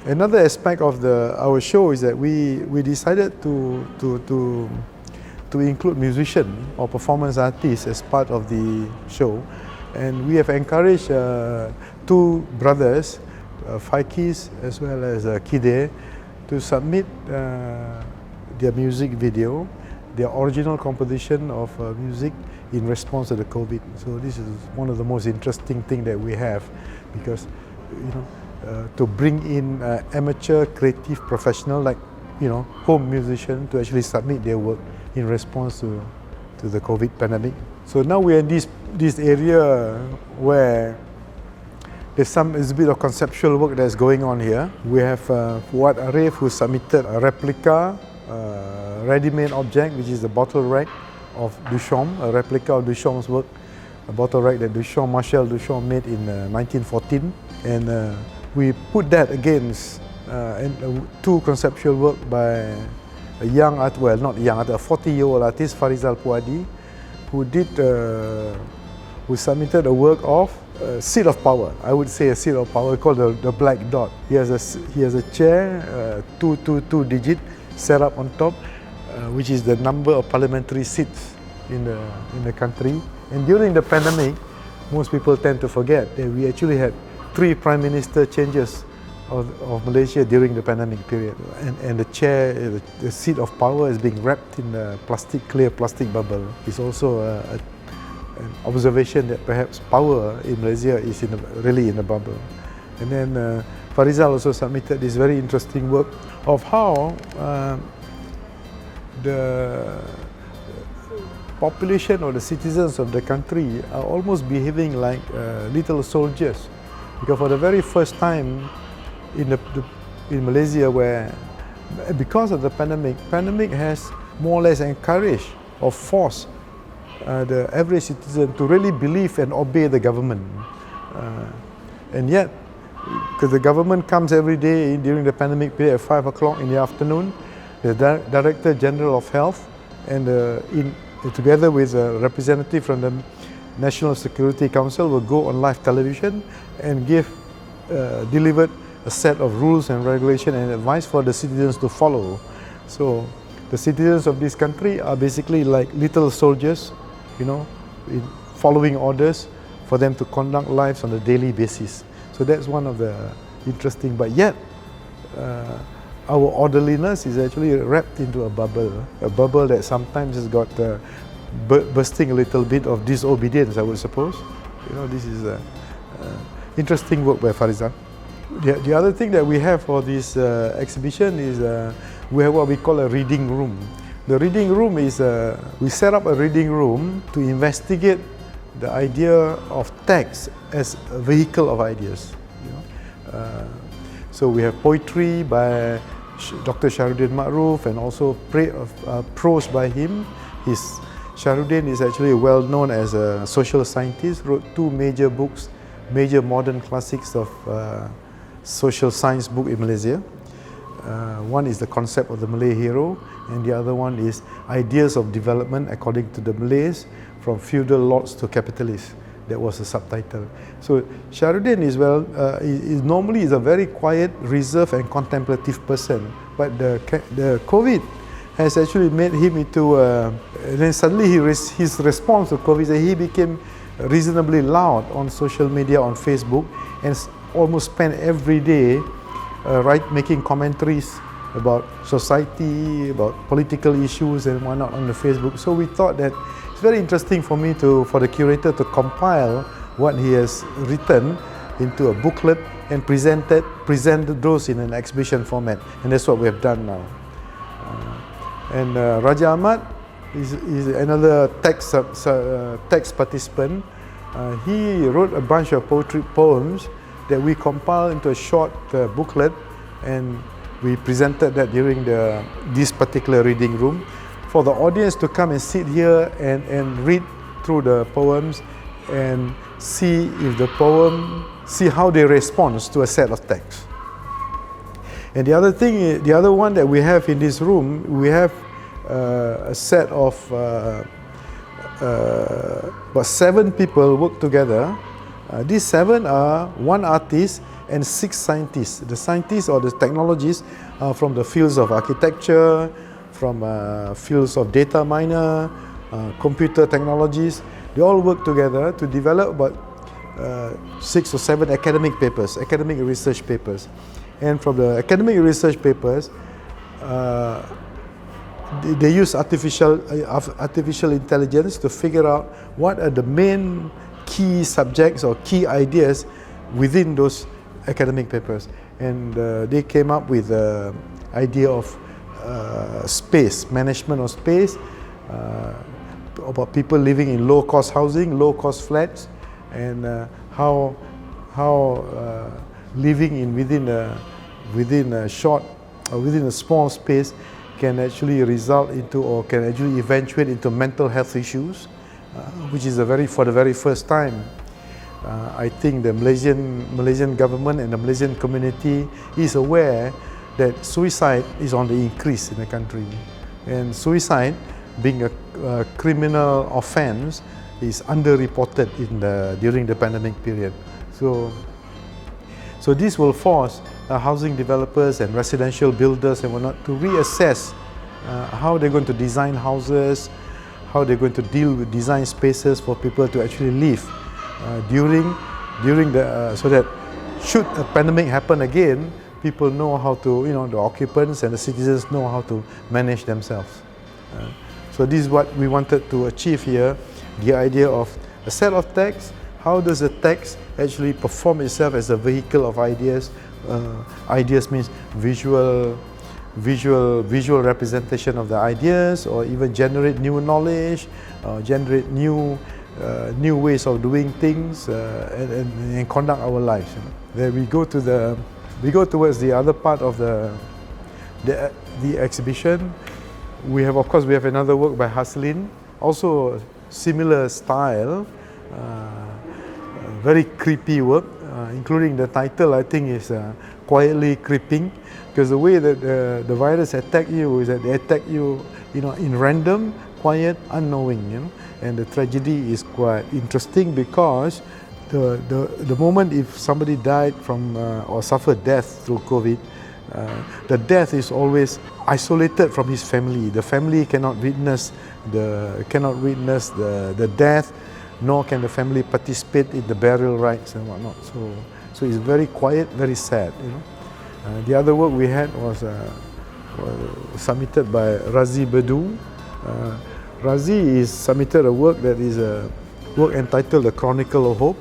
Another aspect of our show is that we decided to include musician or performance artists as part of the show, and we have encouraged two brothers, Faikis as well as Kide, to submit their music video, their original composition of music in response to the COVID. So this is one of the most interesting things that we have, because to bring in amateur creative professional like home musician to actually submit their work in response to the COVID pandemic. So now we're in this area where there's a bit of conceptual work that's going on here. We have Fuad Arif, who submitted a replica ready-made object, which is the bottle rack of Duchamp, a replica of Duchamp's work, a bottle rack that Marcel Duchamp made in 1914, and we put that against two conceptual work by a young art, well, not young art, a 40-year-old artist, Farizal Puadi, who submitted a work of seat of power. I would say a seat of power called the Black Dot. He has a chair, 222 digit, set up on top, which is the number of parliamentary seats in the country. And during the pandemic, most people tend to forget that we actually had 3 prime minister changes of Malaysia during the pandemic period, and the chair, the seat of power, is being wrapped in a clear plastic bubble. It's also an observation that perhaps power in Malaysia is really in a bubble. And then Farizal also submitted this very interesting work of how the population or the citizens of the country are almost behaving like little soldiers. Because for the very first time in Malaysia, where because of the pandemic has more or less encouraged or forced the average citizen to really believe and obey the government. And yet, because the government comes every day during the pandemic period at 5 o'clock in the afternoon, the Director General of Health and together with a representative from the National Security Council will go on live television and deliver a set of rules and regulation and advice for the citizens to follow. So the citizens of this country are basically like little soldiers, following orders for them to conduct lives on a daily basis. So that's one of the interesting, but yet our orderliness is actually wrapped into a bubble that sometimes has got bursting a little bit of disobedience, I would suppose. This is interesting work by Farizal. The other thing that we have for this exhibition is we have what we call a reading room. The reading room is, we set up a reading room to investigate the idea of text as a vehicle of ideas. So we have poetry by Dr. Shahrudin Ma'ruf and also prose by him. Shahrudin is actually well known as a social scientist, wrote 2 major books, major modern classics of social science book in Malaysia. One is The Concept of the Malay Hero, and the other one is Ideas of Development According to the Malays, from Feudal Lords to Capitalists. That was the subtitle. So Shahrudin is normally a very quiet, reserved and contemplative person, but the COVID has actually made him into and then suddenly his response to COVID is that he became reasonably loud on social media, on Facebook, and almost spent every day making commentaries about society, about political issues and whatnot on the Facebook. So we thought that it's very interesting for the curator to compile what he has written into a booklet and present those in an exhibition format, and that's what we have done now. And Raja Ahmad is another text participant. He wrote a bunch of poems that we compiled into a short booklet, and we presented that during this particular reading room for the audience to come and sit here and read through the poems and see how they respond to a set of texts. And the other thing, the other one that we have in this room, we have a set of about 7 people work together. These 7 are 1 artist and 6 scientists. The scientists or the technologists are from the fields of architecture, from fields of data miner, computer technologies. They all work together to develop about 6 or 7 academic papers, academic research papers. And from the academic research papers, they use artificial intelligence to figure out what are the main key subjects or key ideas within those academic papers. And they came up with the idea of space, management of space, about people living in low-cost housing, low-cost flats, and how living in within a small space can actually result into, or can actually eventuate into, mental health issues, which is for the very first time. I think the Malaysian government and the Malaysian community is aware that suicide is on the increase in the country, and suicide, being a criminal offence, is underreported during the pandemic period. So this will force housing developers and residential builders and whatnot to reassess how they're going to design houses, how they're going to deal with design spaces for people to actually live so that should a pandemic happen again, people know how to, the occupants and the citizens know how to manage themselves. So this is what we wanted to achieve here, the idea of a set of text. How does the text actually perform itself as a vehicle of ideas? Ideas means visual representation of the ideas, or even generate new knowledge, generate new ways of doing things, and conduct our lives. Then we go towards the other part of the exhibition. We have another work by Haslin, also similar style, very creepy work, including the title, I think, is quietly creeping, because the way that the virus attack you is that they attack you, in random, quiet, unknowing, and the tragedy is quite interesting, because the moment if somebody died from or suffered death through COVID, the death is always isolated from his family. The family cannot witness the death, nor can the family participate in the burial rites and whatnot. So it's very quiet, very sad. The other work we had was submitted by Razi Bedu. Razi is submitted a work that is a work entitled The Chronicle of Hope.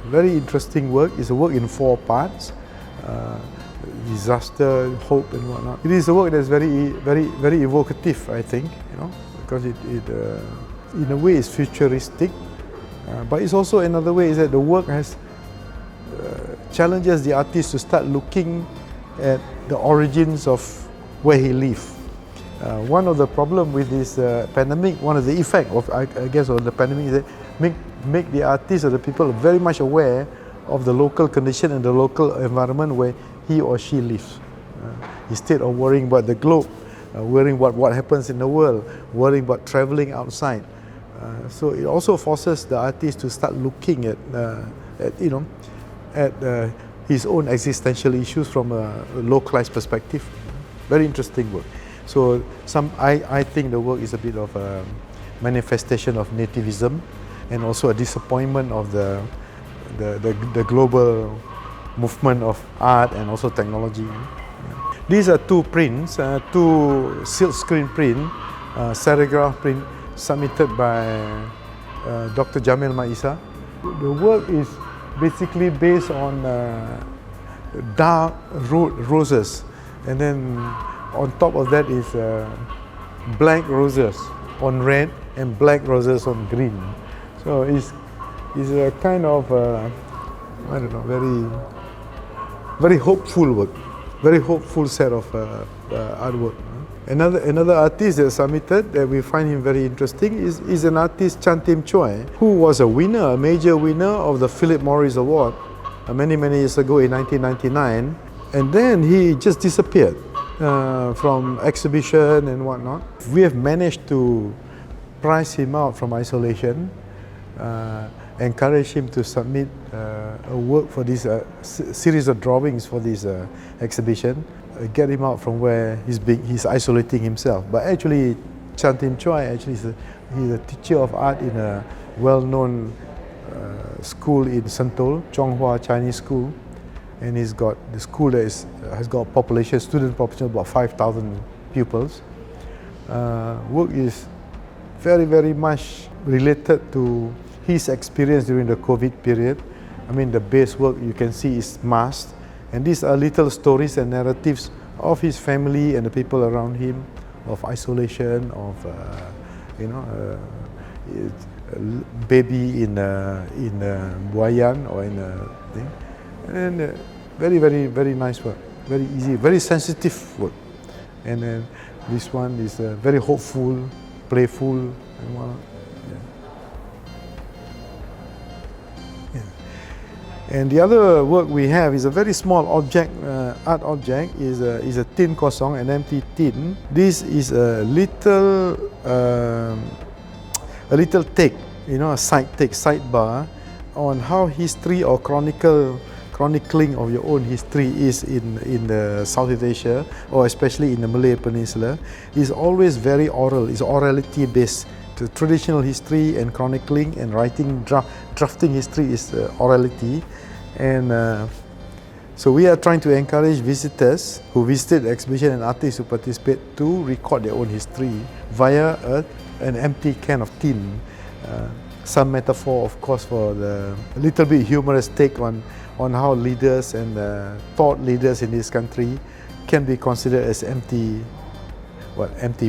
Very interesting work. It's a work in 4 parts. Disaster, hope, and whatnot. It is a work that's very evocative, I think, because it in a way is futuristic, but it's also another way is that the work has challenges the artist to start looking at the origins of where he lived. One of the problems with this pandemic, one of the effects of I guess of the pandemic is that make the artists or the people very much aware of the local condition and the local environment where he or she lives, instead of worrying about the globe, worrying about what happens in the world, worrying about traveling outside. So it also forces the artist to start looking at his own existential issues from a localized perspective. Very interesting work. So I think the work is a bit of a manifestation of nativism, and also a disappointment of the global movement of art and also technology. These are 2 prints, 2 silk screen print, serigraph print, submitted by Dr. Jamil Maisa. The work is basically based on dark roses, and then on top of that is black roses on red and black roses on green. So it's a kind of I don't know, very hopeful work, very hopeful set of artwork. Another artist that submitted that we find him very interesting is an artist, Chan Tim Choi, who was a major winner of the Philip Morris Award many years ago in 1999. And then he just disappeared from exhibition and whatnot. We have managed to prize him out from isolation, encourage him to submit a work for this series of drawings for this exhibition, get him out from where he's isolating himself. But actually, Chan Tim Choi actually he's a teacher of art in a well-known school in Sentul, Chonghua Chinese School, and he's got the school that has got student population about 5,000 pupils. Work is very, very much related to his experience during the COVID period. I mean, the base work you can see is masked, and these are little stories and narratives of his family and the people around him, of isolation, of a baby in Buayan or in a thing, and very, very, very nice work, very easy, very sensitive work. And then this one is very hopeful, playful, and one. And the other work we have is a very small object, art object, is a tin kosong, an empty tin. This is a little take, a sidebar on how history or chronicling of your own history is in the Southeast Asia, or especially in the Malay Peninsula, is always very oral, is orality based. The traditional history and chronicling and writing, drafting history is orality. And so we are trying to encourage visitors who visited the exhibition and artists who participate to record their own history via an empty can of tin. Some metaphor, of course, for the little bit humorous take on how leaders and thought leaders in this country can be considered as empty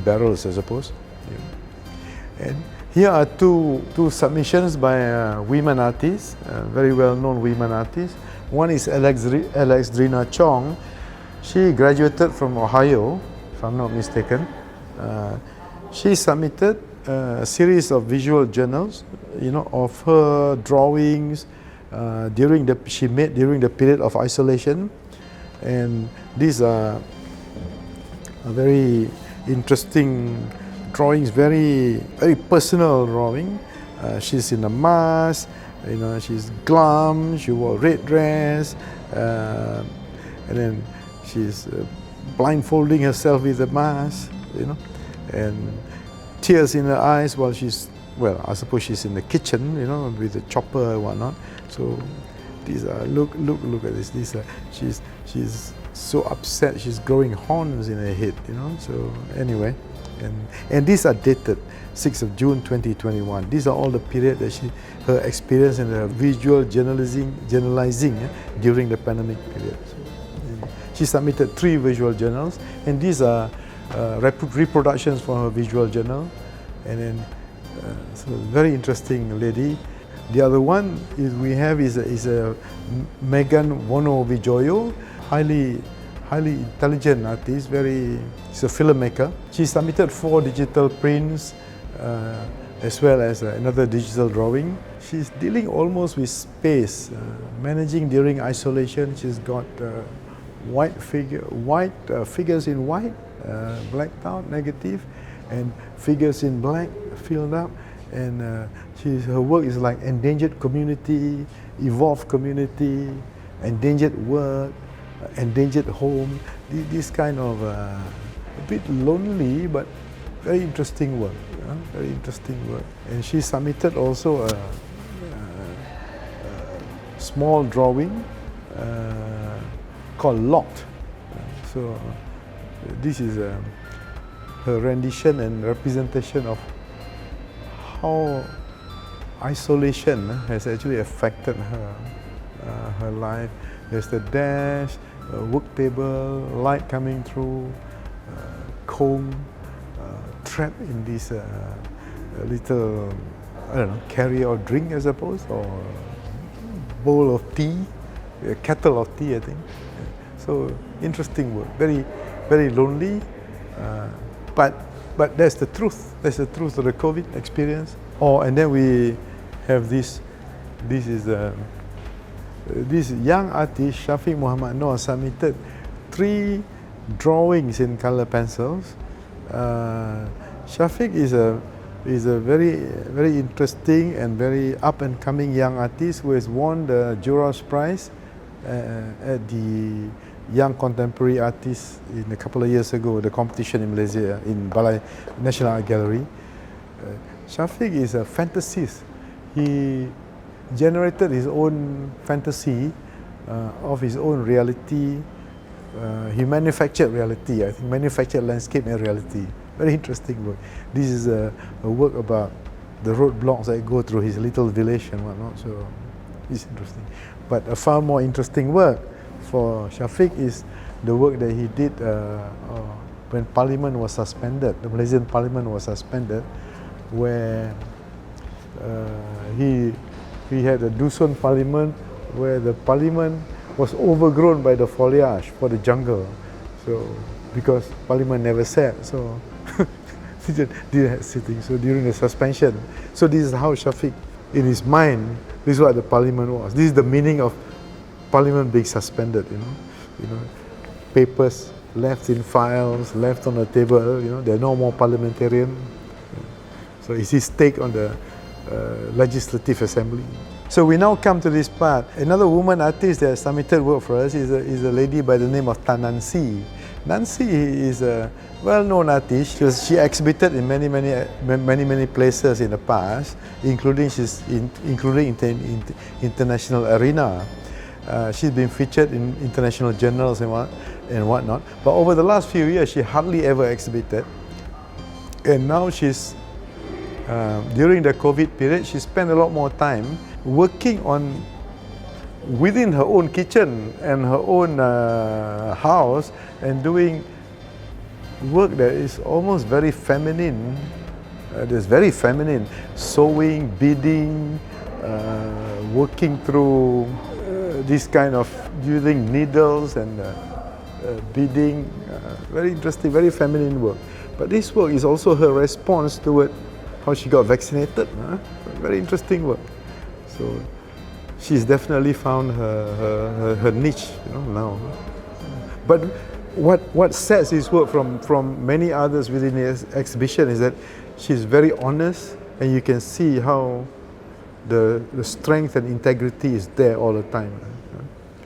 barrels, I suppose. Yeah. And here are two submissions by women artists, very well-known women artists. One is Alexandrina Chong. She graduated from Ohio, if I'm not mistaken. She submitted a series of visual journals, of her drawings she made during the period of isolation, and these are very interesting drawings, very, very personal drawing. She's in a mask, she's glum, she wore a red dress, and then she's blindfolding herself with a mask, and tears in her eyes while I suppose she's in the kitchen, with a chopper and whatnot. So these are, look at this. These are, she's so upset, she's growing horns in her head, So anyway, and these are dated 6th of June 2021. These are all the period that her experience and her visual journalizing during the pandemic period. So, she submitted 3 visual journals, and these are reproductions from her visual journal, and then so very interesting lady. The other one is a Megan Wono Vijoyo, highly intelligent artist, she's a filmmaker. She submitted 4 digital prints as well as another digital drawing. She's dealing almost with space, managing during isolation. She's got figures in white, blacked out, negative, and figures in black, filled up. And her work is like endangered community, evolved community, endangered work, endangered home. This kind of a bit lonely but very interesting work. Very interesting work. And she submitted also a small drawing called Locked. So this is her rendition and representation of how isolation has actually affected her life. There's the desk, work table, light coming through, comb, trapped in this little, carrier or drink, I suppose, or bowl of tea, a kettle of tea, I think. So interesting work, very, very lonely, but that's the truth. That's the truth of the COVID experience. And then we have this. This is this young artist, Shafiq Muhammad Noor, submitted 3 drawings in color pencils. Shafiq is a very interesting and very up and coming young artist who has won the Juros Prize at the Young Contemporary Artist in a couple of years ago, the competition in Malaysia in Balai National Art Gallery. Shafiq is a fantasist. He generated his own fantasy of his own reality. He manufactured reality, I think, manufactured landscape and reality. Very interesting work. This is a work about the roadblocks that go through his little village and whatnot, so it's interesting. But a far more interesting work for Shafiq is the work that he did when Parliament was suspended, the Malaysian Parliament was suspended, where he had a Dusun Parliament where the Parliament was overgrown by the foliage for the jungle. So, because Parliament never sat, so didn't have sitting. So during the suspension, so this is how Shafiq, in his mind, this is what the Parliament was. This is the meaning of Parliament being suspended. You know, papers left in files, left on the table. You know, there are no more parliamentarian. So it's his take on the Legislative Assembly. So we now come to this part. Another woman artist that submitted work for us is a lady by the name of Tan Nancy. Nancy is a well-known artist. She exhibited in many places in the past, including international arena. She's been featured in international journals and whatnot. But over the last few years, she hardly ever exhibited. And now she's during the COVID period, she spent a lot more time working on within her own kitchen and her own house and doing work that is almost very feminine. That's very feminine. Sewing, beading, working through this kind of using needles and beading. Very interesting, very feminine work. But this work is also her response toward how she got vaccinated. Very interesting work. So she's definitely found her niche, now. But what sets this work from many others within the exhibition is that she's very honest, and you can see how the strength and integrity is there all the time.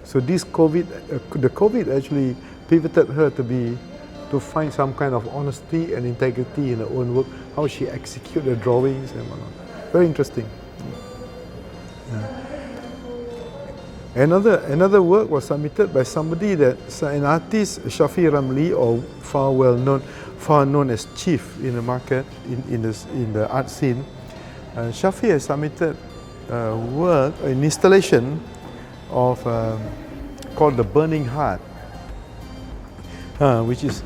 So this the COVID actually pivoted her to find some kind of honesty and integrity in her own work, how she executes the drawings and whatnot. Very interesting. Another work was submitted by somebody that's an artist, Shafi Ramli, or far known as Chief in the market, in the art scene. Shafi has submitted work, an installation of called The Burning Heart, which is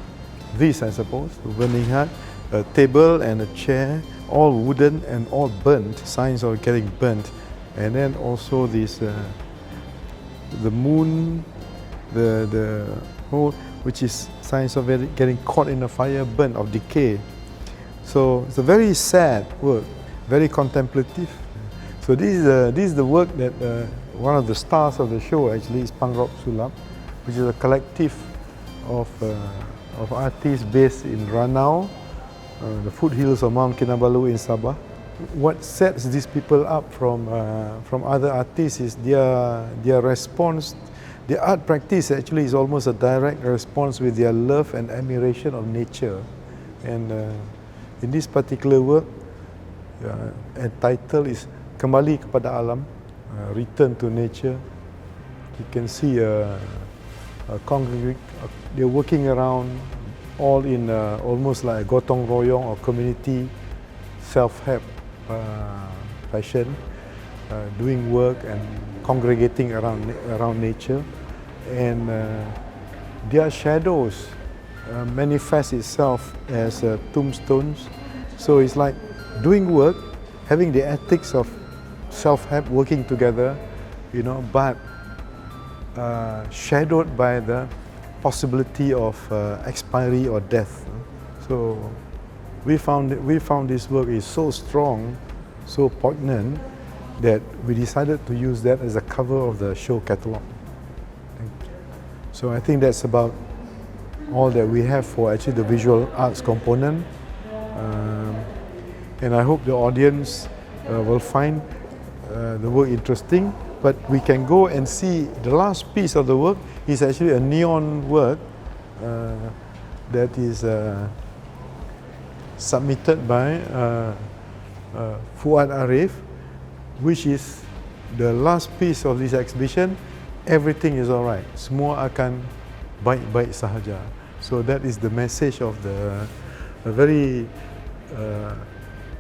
this, I suppose, The Burning Heart, a table and a chair, all wooden and all burnt, signs of getting burnt, and then also this the moon, the whole, which is signs of getting caught in a fire, burnt, of decay. So it's a very sad work, very contemplative. So this is the work that one of the stars of the show actually is Pangrok Sulap, which is a collective of artists based in Ranau, the foothills of Mount Kinabalu in Sabah. What sets these people up from other artists is their response. Their art practice actually is almost a direct response with their love and admiration of nature. And in this particular work, entitled is Kembali Kepada Alam, Return to Nature. You can see a congregate. They're working around all in almost like a gotong royong or community self-help fashion, doing work and congregating around nature, and their shadows manifest itself as tombstones. So it's like doing work, having the ethics of self-help, working together, but shadowed by the possibility of expiry or death. So we found this work is so strong, so poignant, that we decided to use that as a cover of the show catalogue. So I think that's about all that we have for actually the visual arts component. And I hope the audience will find the work interesting. But we can go and see the last piece of the work is actually a neon work that is submitted by Fuad Arif, which is the last piece of this exhibition. Everything is alright. Semua akan baik-baik sahaja. So that is the message of the very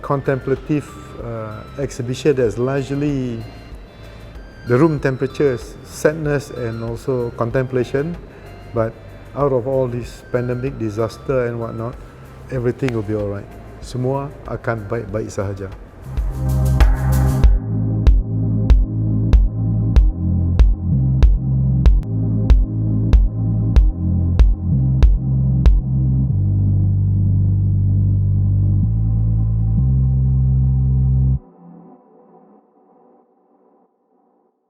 contemplative exhibition that's largely the room temperatures, sadness and also contemplation. But out of all this pandemic, disaster and whatnot, everything will be alright. Semua akan baik-baik sahaja.